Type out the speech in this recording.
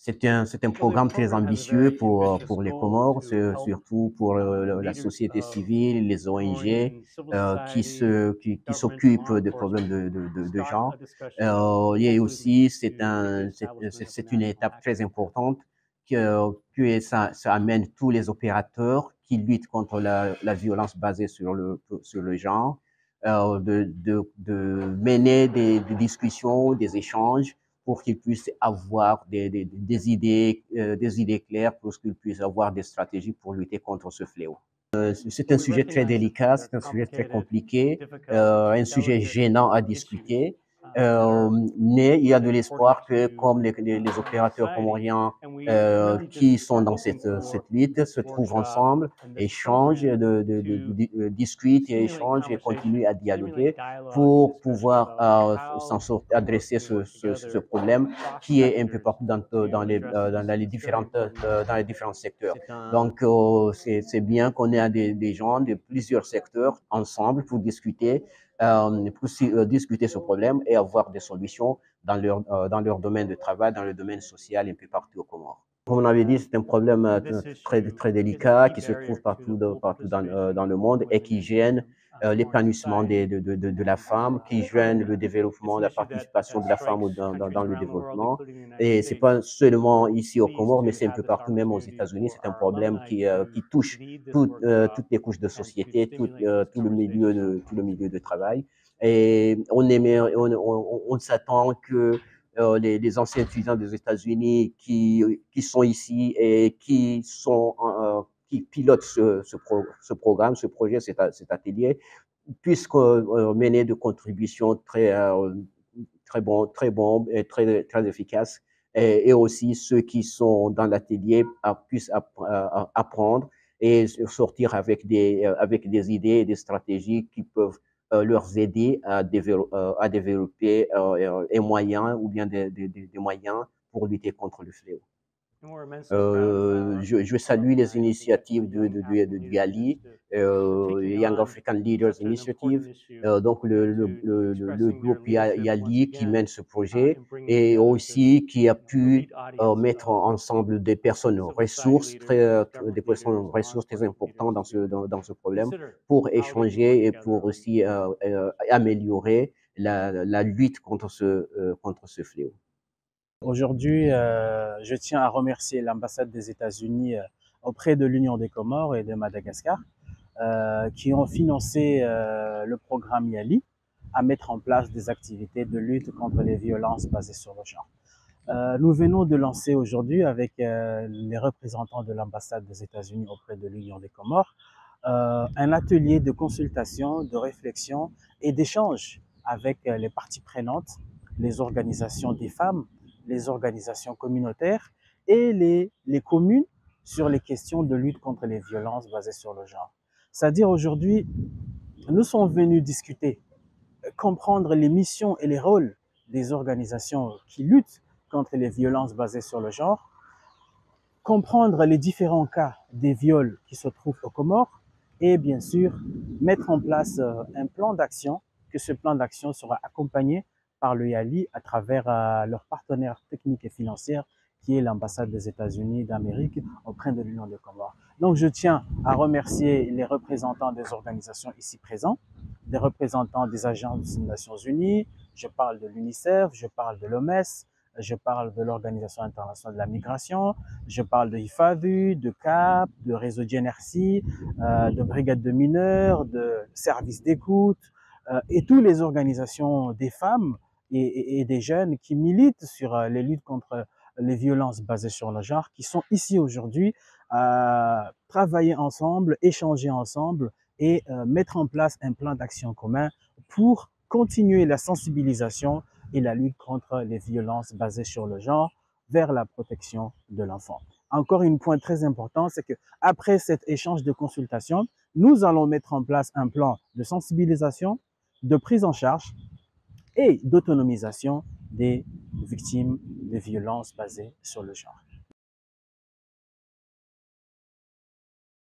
C'est un programme très ambitieux pour les Comores, surtout pour la société civile, les ONG qui s'occupent des problèmes de genre. Et aussi, c'est une étape très importante que ça amène tous les opérateurs qui luttent contre la violence basée sur le genre, de mener des discussions, des échanges pour qu'ils puissent avoir des idées claires, pour qu'ils puissent avoir des stratégies pour lutter contre ce fléau. C'est un sujet très délicat, c'est un sujet très compliqué, un sujet gênant à discuter. Mais il y a de l'espoir que, comme les opérateurs comoriens qui sont dans cette lutte se trouvent ensemble, échangent, discutent et échangent et continuent à dialoguer pour pouvoir adresser ce problème qui est un peu partout dans les différents secteurs. Donc, c'est bien qu'on ait des gens de plusieurs secteurs ensemble pour discuter ce problème et avoir des solutions dans leur domaine de travail, dans le domaine social, un peu partout au Comores. Comme on avait dit, c'est un problème très délicat qui se trouve partout dans le monde et qui gêne l'épanouissement de la femme, qui gêne le développement, la participation de la femme dans le développement. Et c'est pas seulement ici au Comores, mais c'est un peu partout, même aux États-Unis. C'est un problème qui touche toutes les couches de société, tout le milieu de travail. Et on s'attend que les anciens étudiants des États-Unis qui sont ici et qui pilotent ce programme, ce projet, cet atelier, puissent mener de contributions très bon et très efficaces. Et aussi ceux qui sont dans l'atelier puissent apprendre et sortir avec des idées et des stratégies qui peuvent leur aider à développer un moyen ou bien des moyens pour lutter contre le fléau. Je salue les initiatives du YALI, Young African Leaders Initiative, donc le groupe YALI qui mène ce projet et aussi qui a pu mettre ensemble des personnes ressources très importantes dans ce problème pour échanger et pour aussi améliorer la lutte contre ce fléau. Aujourd'hui, je tiens à remercier l'ambassade des États-Unis auprès de l'Union des Comores et de Madagascar qui ont financé le programme YALI à mettre en place des activités de lutte contre les violences basées sur le genre. Nous venons de lancer aujourd'hui avec les représentants de l'ambassade des États-Unis auprès de l'Union des Comores un atelier de consultation, de réflexion et d'échange avec les parties prenantes, les organisations des femmes, les organisations communautaires et les communes sur les questions de lutte contre les violences basées sur le genre. C'est-à-dire aujourd'hui, nous sommes venus discuter, comprendre les missions et les rôles des organisations qui luttent contre les violences basées sur le genre, comprendre les différents cas des viols qui se trouvent aux Comores et bien sûr mettre en place un plan d'action, que ce plan d'action sera accompagné par le YALI à travers leur partenaire technique et financier qui est l'ambassade des États-Unis d'Amérique auprès de l'Union des Comores. Donc je tiens à remercier les représentants des organisations ici présents, des représentants des agences des Nations Unies, je parle de l'UNICEF, je parle de l'OMS, je parle de l'Organisation internationale de la migration, je parle de IFAVU, de CAP, de Réseau GNRC, de Brigade de mineurs, de services d'écoute et toutes les organisations des femmes et des jeunes qui militent sur les luttes contre les violences basées sur le genre, qui sont ici aujourd'hui à travailler ensemble, échanger ensemble et mettre en place un plan d'action commun pour continuer la sensibilisation et la lutte contre les violences basées sur le genre vers la protection de l'enfant. Encore un point très important, c'est que après cet échange de consultation, nous allons mettre en place un plan de sensibilisation, de prise en charge et d'autonomisation des victimes de violences basées sur le genre.